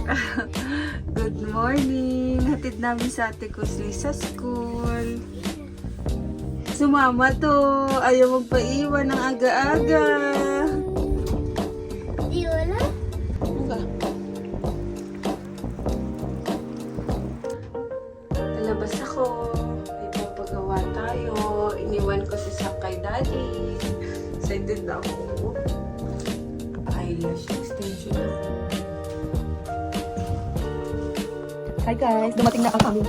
Good morning! Hatid namin sa ate ko sa school. Sumama to. Ayaw magpaiwan ng aga-aga. Di wala? Lalabas ako. May papagawa tayo. Iniwan ko si Sak kay daddy. Excited ako. Eyelash extension ako. Hi guys, dumating na ang aming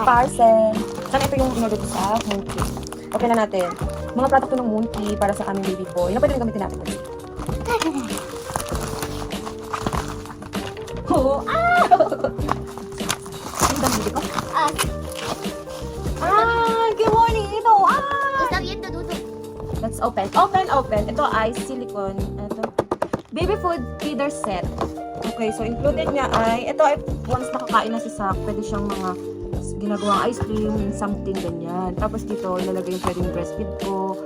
parcel. Sana ito yung in-order ko sa Monkey. Okay na natin. Mga produkto ng Monkey para sa aming baby boy na pwede rin gamitin natin. Oo! Ang dami ko. Good morning! Ito! Está viendo, Dudu. Let's open. Open. Ito ay silicone. Ito. Baby food feeder set. Okay, so included niya ay, ito ay once nakakain na si Sak, pwede siyang mga ginagawang ice cream, something ganyan. Tapos dito, ilalagay yung pwedeng breastfeed ko.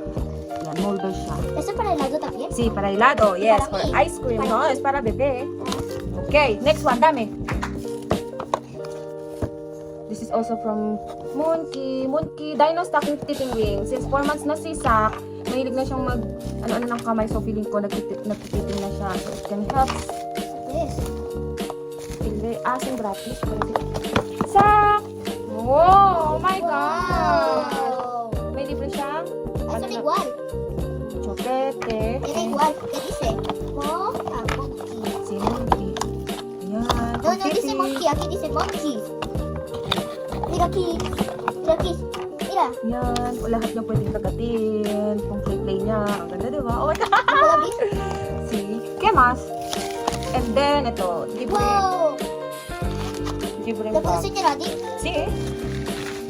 Yan, molder siya. ¿Eso para helado también? Si, para helado. Yes, for Para mí. ice cream. Para No, mí. es para bebe. Okay, next one. Dami. This is also from Monkey. Monkey, Dino Stocking Tipping Wing. Since 4 months na si Sak, mahilig na siyang mag, ano ng kamay. So, feeling ko, nagtitipping na siya. So, it can help. Yes. Asin gratis. Sak! Wow! Oh my God! Wow. May libre siyang Eso es igual. chocolate. Era igual. ¿Qué dice? Monkey. Si Monkey. Ayan. No, no dice monkey. Aquí dice monkey. Mira aquí. Mira aquí. Mira. Yan. Lahat niya pwedeng kagatin. Kung play niya. Ang ganda, diba? Oh my God! ¿No lo viste? See? ¿Qué más? And then, ito. Libre. Wow. Libre ¿Le puedo pa. enseñar a ti? Sí.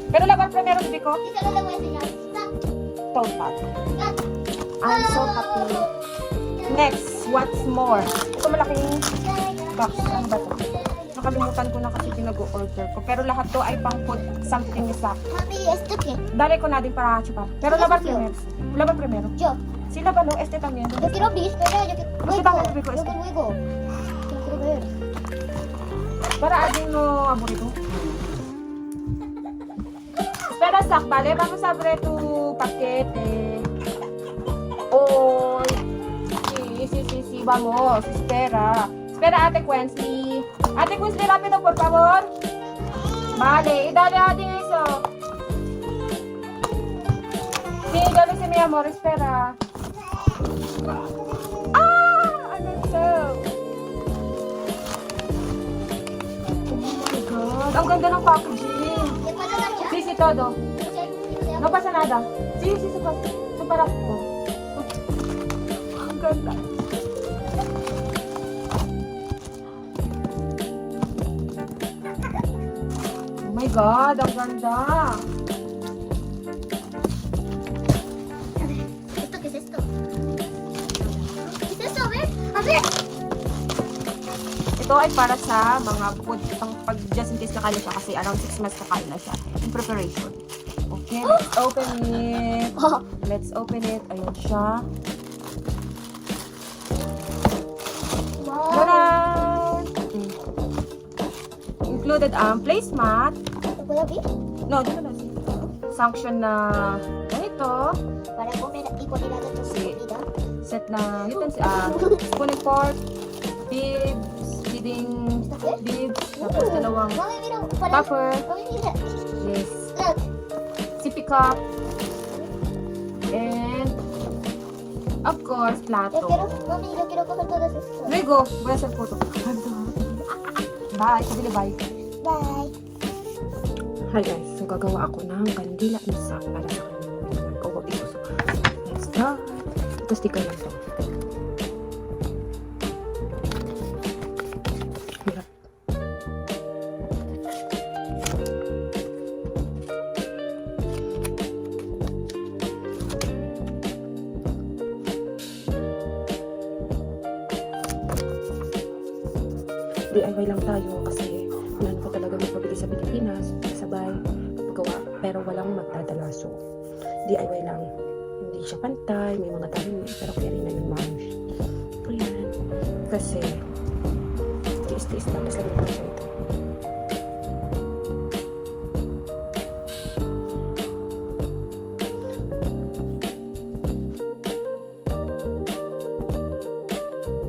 Pero laban primero, bibi ko. Dice, no le voy a enseñar. Está. Tote bag. Está. I'm so happy. Next, what's more? Ito malaking box. Ano ba ito? Nakalimutan ko na kasi pinag-order ko. Pero lahat to ay pang put something ni Sak. Mami, ¿esto qué? Dale ko na din para chupar. Pero laban primero. Laban primero. Yo. Sí, laban, no? Este también. Yo quiero abrir, espera, yo quiero... Gusto Luego, también abrir ko este. luego. Yo quiero ver. Para ading no aburrito. Espera, Sak, vale? Vamos a abrir tu paquete. Hoy. Sí, vamos. Espera. Espera, Ate Quency. Ate Quency, rápido, por favor. Vale, y dale a eso. Sí, dale, mi amor, espera. Ano ito? Oh my God. Ang ganda ng packaging. ¿Le puedo dar ya? Sí, sí, todo. No No pasa nada. Sí, super ako. Ang ganda. Oh my God, ang ganda. ¿Esto qué es esto? ¿Qué es esto? A ver, a ver. Ito ay para sa mga food, pag just in case nakain na siya kasi around 6 months nakain na siya in preparation. Okay, let's open it. Let's open it. Ayun siya. Wow. Tara! Included ang placemat. ¿Lo puedo abrir? No, dito na. Sanction na ganito. Para comer y con helado tu Sí. comida. Set na utensil, spoon and fork, bibs, feeding ¿Está qué? bibs, tapos dalawang Mami, mira, para... tupper, Mami, mira. yes, Look. sippy cup, and of course, Yo plato. quiero, mami, yo quiero comer todas estas. Luego, voy a hacer photo. Bye, sabili bye. Bye. Hi guys, so gagawa ako ng kandila ni Sak para sa kanyang kawag ito. So, let's start. Ito sticker lang to. Hirap. DIY lang tayo kasi wala na ko talaga magpabili sa Pilipinas, sabay gawa, pero walang magdadala. So, DIY lang. Hindi siya pantay, may mga dami, pero kaya rin na yung maayos. Ayan. Kasi, tiis lang. Tapos lagyan ko lang siya ito.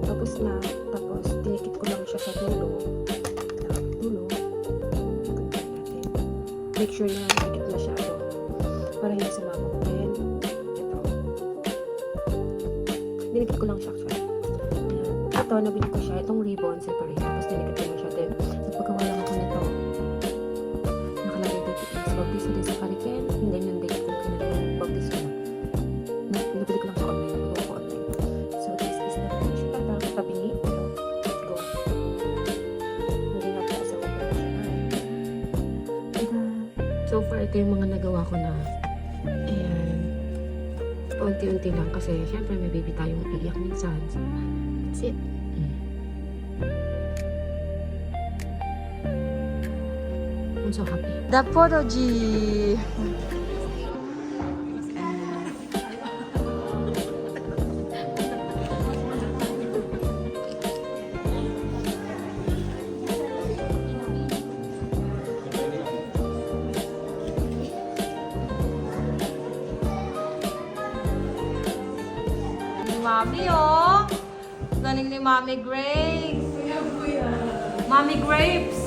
Tapos na. Tapos dinikit ko lang siya sa dulo. Dulo. Make sure na dikit masyado. Para hindi sumabog din. Ito. Dinikit ko lang siya actually. Ito, nabili ko siya. Itong ribbon, separate. Tapos dinikit ko lang siya din. Nagpagawa lang ako nito. Nakalagay dito. Sa baptiso din sa Kariken. Hindi yung date kung kailan yung baptiso na. Nabili ko lang sa online. Nabagawa ko online. So, this is the finish product. Tabingi. Go. Hindi nga po sa professional. So far, ito yung mga nagawa ko na. Ayan. Unti-unti lang kasi syempre may baby tayong iiyak minsan. So, that's it. I'm so happy. The Poroji! Mami, oh! Galing ni Mami Grapes! Mami Grapes!